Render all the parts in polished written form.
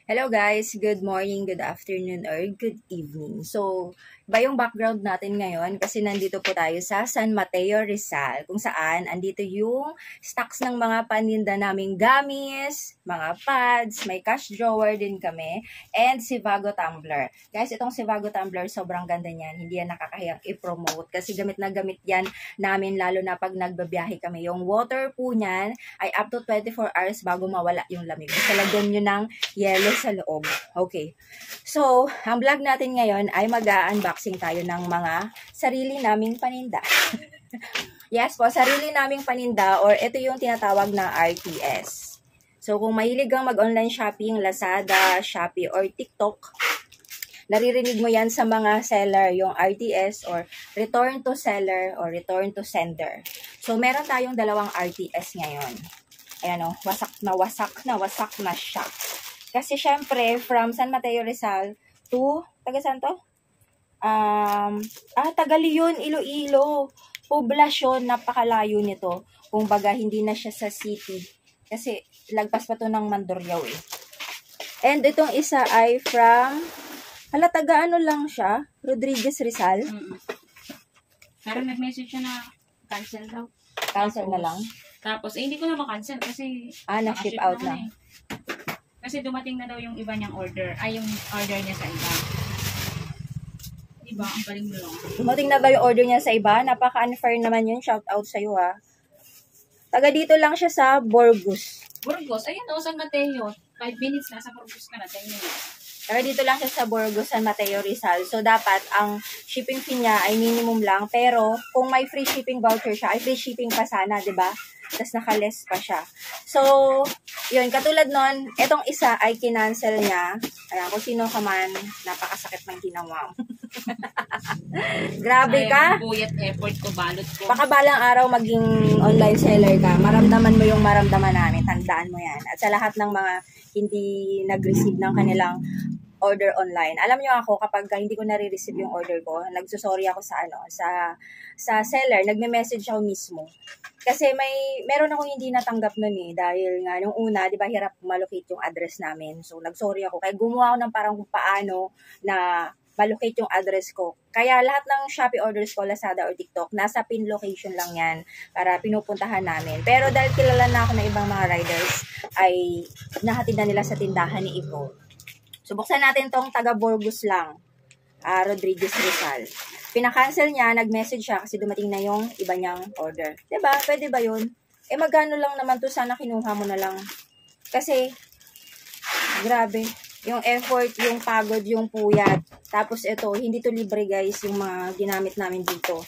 Hello guys, good morning, good afternoon, or good evening. So, iba yung background natin ngayon kasi nandito po tayo sa San Mateo, Rizal, kung saan andito yung stocks ng mga paninda naming gamis, mga pads, may cash drawer din kami, and si Vago Tumbler. Guys, itong si Vago Tumbler, sobrang ganda niyan. Hindi yan nakakahiyang i-promote kasi gamit na gamit yan namin lalo na pag nagbabiyahe kami. Yung water po niyan ay up to 24 hours bago mawala yung lamig. Basta lagyan nyo ng yellow sa loob. Okay. So, ang vlog natin ngayon ay mag-unboxing tayo ng mga sarili naming paninda. Yes po, sarili naming paninda or ito yung tinatawag na RTS. So, kung mahilig kang mag-online shopping, Lazada, Shopee, or TikTok, naririnig mo yan sa mga seller, yung RTS or return to seller or return to sender. So, meron tayong dalawang RTS ngayon. Ayan o, wasak na siya. Kasi syempre, from San Mateo Rizal to, taga saan to? Taga Leon, Iloilo. Poblasyon, napakalayo nito. Kung baga, hindi na siya sa city. Kasi, lagpas pa to ng Mandurriao eh. And itong isa ay from, taga ano lang siya? Rodriguez Rizal. Pero nag-message siya na cancel daw. Cancel na lang? Tapos, hindi ko na ma-cancel kasi na-ship out na. Kasi dumating na daw yung iba niyang order. Ay, yung order niya sa iba. Diba? Ang galing mo lang. Dumating na daw yung order niya sa iba. Napaka-unfair naman yun. Shout out sa'yo ha. Taga dito lang siya sa Burgos. Burgos? Ayun o, San Mateo. 5 minutes na sa Burgos ka na. 10 minutes. Taga dito lang siya sa Burgos, San Mateo, Rizal. So, dapat ang shipping fee niya ay minimum lang. Pero, kung may free shipping voucher siya, ay free shipping pa sana, diba? Tapos naka-less pa siya. So, yun, katulad nun, etong isa ay kinancel niya. Ayan, kung sino ka man, napakasakit ng ginawa. Grabe ka. Ay, buyat effort ko, balot ko. Baka balang araw maging online seller ka. Maramdaman mo yung maramdaman namin. Tandaan mo yan. At sa lahat ng mga hindi nag-receive ng kanilang order online. Alam nyo ako, kapag hindi ko nare-receive yung order ko, nagsusorry ako sa seller, nagme-message ako mismo. Kasi meron akong hindi natanggap nun eh, dahil nga nung una, di ba, hirap malocate yung address namin. So, nagsorry ako. Kaya gumawa ako ng parang kung paano na malocate yung address ko. Kaya lahat ng Shopee orders ko, Lazada or TikTok, nasa pin location lang yan para pinupuntahan namin. Pero dahil kilala na ako ng ibang mga riders, ay nahatid na nila sa tindahan ni Ivo. So, buksan natin tong taga Burgos lang. Rodriguez Rizal. Pinakancel niya, nag-message siya kasi dumating na yung iba niyang order. Diba? Pwede ba yun? Eh, magkano lang naman to, sana kinuha mo na lang. Kasi, grabe. Yung effort, yung pagod, yung puyat. Tapos ito, hindi to libre guys, yung mga ginamit namin dito.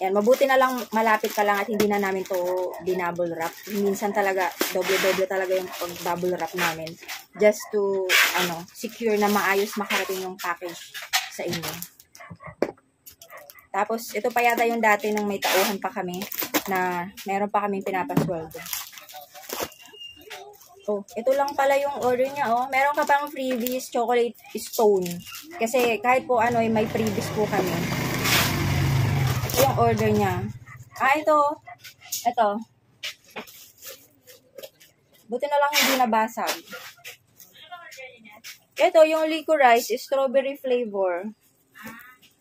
Yan, mabuti na lang malapit ka lang at hindi na namin to binubble wrap. Minsan talaga, doble-doble talaga yung pag-bubble wrap namin. Just to, secure na maayos makarating yung package sa inyo. Tapos, ito pa yata yung dati nung may tauhan pa kami na meron pa kaming pinapasweldo. Oh, ito lang pala yung order niya, oh. Meron ka pang freebies, chocolate stone. Kasi kahit po may freebies po kami. Ito yung order niya. Ito. Buti na lang hindi nabasag. Ito, yung licorice, strawberry flavor.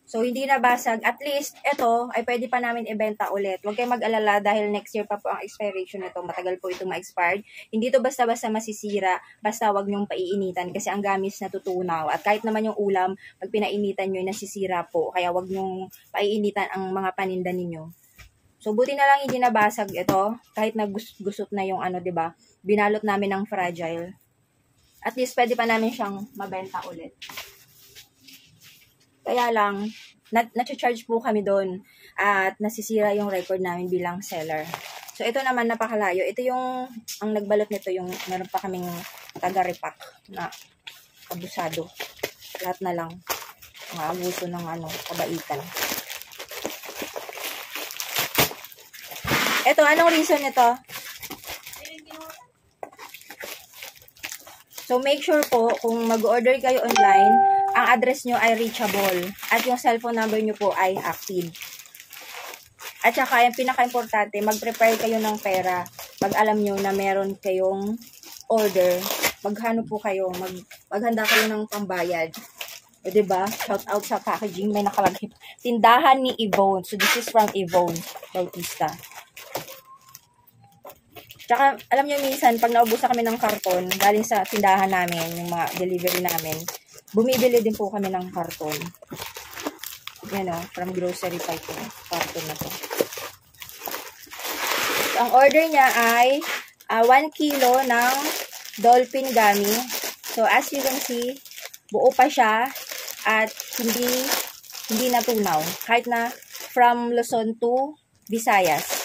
So, hindi nabasag. At least, ito, ay pwede pa namin ibenta ulit. Huwag kayong mag-alala dahil next year pa po ang expiration nito. Matagal po ito ma-expired. Hindi to basta-basta masisira. Basta wag nyong paiinitan kasi ang gamis natutunaw. At kahit naman yung ulam, pag pinainitan nyo, nasisira po. Kaya wag nyong paiinitan ang mga paninda ninyo. So, buti na lang hindi nabasag ito. Kahit nagusot na yung diba? Binalot namin ng fragile. At least, pwede pa namin siyang mabenta ulit. Kaya lang, na-charge po kami doon at nasisira yung record namin bilang seller. So, ito naman napakalayo. Ito yung, ang nagbalot nito, yung meron pa kaming taga-repack na abusado. Lahat na lang. Mga abuso ng kabaitan. Ito, anong reason nito? So, make sure po, kung mag-order kayo online, ang address nyo ay reachable. At yung cellphone number nyo po ay active. At saka, yung pinaka-importante, mag-prepare kayo ng pera. Pag alam nyo na meron kayong order, maghano po kayo, Maghanda kayo ng pambayad. O, diba? Shout out sa packaging. May nakalagay. Tindahan ni Yvonne. So, this is from Yvonne Bautista. Tsaka, alam nyo minsan, pag naubusan kami ng karton, galing sa tindahan namin, yung mga delivery namin, bumibili din po kami ng karton. Yan o, from grocery pa ito. Karton na to. So, ang order niya ay 1 kilo ng dolphin gummy. So, as you can see, buo pa siya at hindi natunaw. Kahit na from Luzon to Visayas.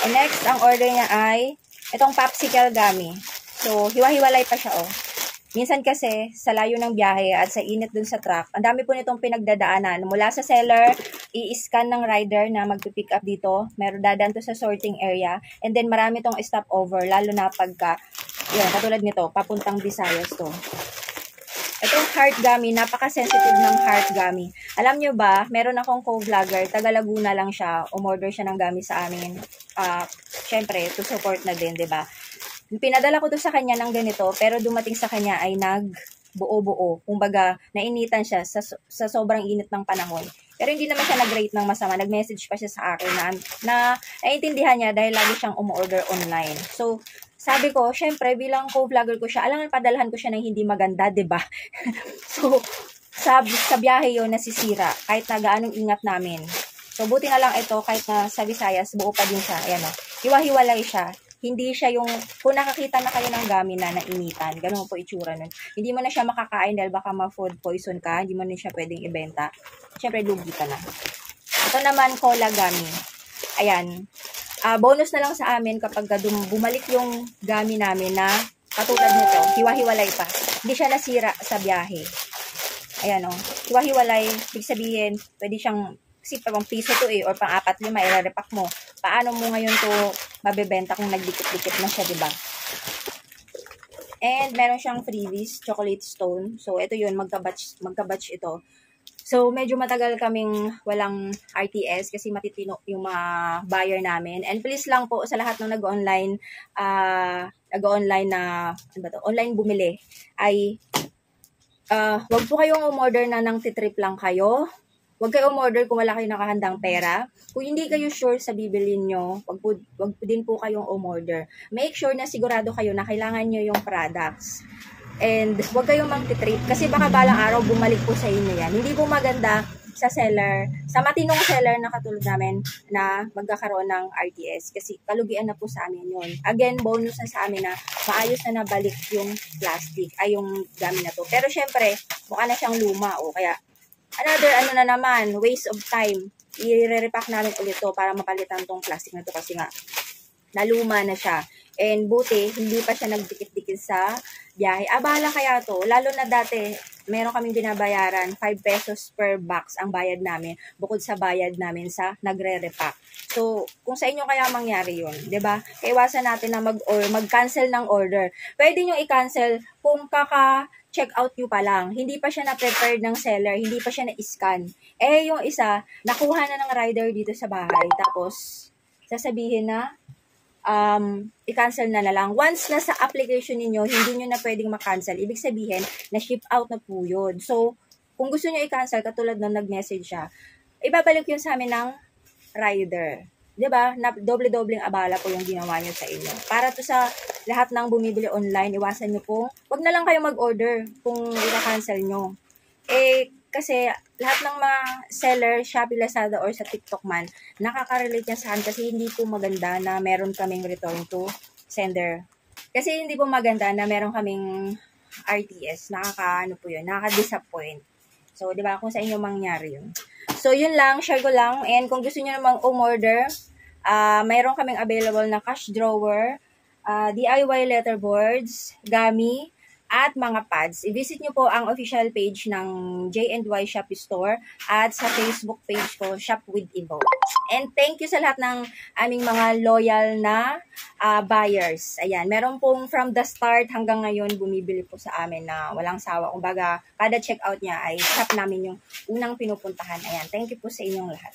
And next, ang order niya ay itong popsicle gummy. So, hiwa-hiwalay pa siya, oh. Minsan kasi, sa layo ng biyahe at sa init dun sa truck, ang dami po nitong pinagdadaanan. Mula sa seller, i-scan ng rider na magpipick up dito. Meron dadaan to sa sorting area. And then, marami tong stopover, lalo na pagka, yun, katulad nito, papuntang Visayas to. Itong heart gummy, napaka-sensitive ng heart gummy. Alam nyo ba, meron akong co-vlogger, taga Laguna lang siya, umorder siya ng gummy sa amin. Syempre, to support na din, 'di ba? Pinadala ko to sa kanya ng ganito, pero dumating sa kanya ay nagbuo-buo. Kumbaga, nainitan siya sa sobrang init ng panahon. Pero hindi naman siya nag-rate ng masama. Nag-message pa siya sa akin na naiintindihan niya dahil lagi siyang umorder online. So, sabi ko, syempre, bilang co-vlogger ko siya, alam padalhan ko siya ng hindi maganda, 'di ba? So, sa biyahe yun, nasisira. Kahit na gaanong ingat namin. So, buti na lang ito, kahit na sa Visayas, buo pa din siya. Ayan o. Hiwa-hiwalay siya. Hindi siya yung, kung nakakita na kayo ng gummy na nainitan, ganun po itsura nun. Hindi mo na siya makakain dahil baka ma-food poison ka. Hindi mo na siya pwedeng ibenta. Siyempre, lugi ka na. Ito naman, cola gummy. Ayan. Bonus na lang sa amin kapag bumalik yung gummy namin na katulad nito, hiwa-hiwalay pa. Hindi siya nasira sa biyahe. Ayan o. Hiwa-hiwalay. Ibig sabihin, pwede siyang kasi pang piso to eh, or pang 4-5, i-repack mo. Paano mo ngayon to mabebenta kung nagdikit-dikit na siya, diba? And meron siyang freebies, chocolate stone. So, ito yun, magka-batch ito. So, medyo matagal kaming walang RTS kasi matitino yung mga buyer namin. And please lang po sa lahat ng nag-online na, ano ba to? Online bumili, ay wag po kayong umorder na ng titrip lang kayo. Huwag kayo umorder kung wala kayong nakahandang pera. Kung hindi kayo sure sa bibilin nyo, wag din po kayong umorder. Make sure na sigurado kayo na kailangan nyo yung products. And huwag kayong magtitrip kasi baka balang araw bumalik po sa inyo yan. Hindi po maganda sa seller, sa matinong seller na katulad namin na magkakaroon ng RTS kasi kalugian na po sa amin yun. Again, bonus na sa amin na maayos na nabalik yung plastic, ay yung gamit na to. Pero syempre, mukha na siyang luma o kaya another na naman, waste of time. I-repack namin ulit to para mapalitan tong plastic na to kasi nga naluma na siya. And buti, hindi pa siya nagdikit-dikit sa biyahe. Abala kaya to, lalo na dati, meron kaming binabayaran, 5 pesos per box ang bayad namin, bukod sa bayad namin sa nagre-repack. So, kung sa inyo kaya mangyari yun, 'di ba? Kaiwasan natin na mag-cancel ng order. Pwede nyo i-cancel kung check out nyo pa lang. Hindi pa siya na-prepared ng seller, hindi pa siya na-scan. Eh, yung isa, nakuha na ng rider dito sa bahay, tapos sasabihin na, i-cancel na lang. Once na sa application niyo hindi nyo na pwedeng ma-cancel. Ibig sabihin, na-ship out na po yun. So, kung gusto nyo i-cancel, katulad nung nag-message siya, ibabalik yun sa amin ng rider. 'Di ba? Na doble-dobleng abala po yung ginawa niyo sa inyo. Para to sa lahat ng bumibili online, iwasan niyo po. Wag na lang kayo mag-order kung i-cancel nyo. Eh, kasi lahat ng mga seller, Shopee, Lazada, or sa TikTok man, nakaka-relate niya sa akin kasi hindi po maganda na meron kaming return to sender. Kasi hindi po maganda na meron kaming RTS. Nakaka-disappoint. So, di ba, kung sa inyo mangyari yun. So, yun lang, share ko lang. And kung gusto niyo namang umorder, mayroon kaming available na cash drawer, DIY letterboards, gummy, at mga pads. I-visit nyo po ang official page ng J&Y Shopee Store at sa Facebook page ko, Shop with Evo. And thank you sa lahat ng aming mga loyal na buyers. Ayan, meron pong from the start hanggang ngayon bumibili po sa amin na walang sawa. Kumbaga, kada checkout niya ay shop namin yung unang pinupuntahan. Ayan, thank you po sa inyong lahat.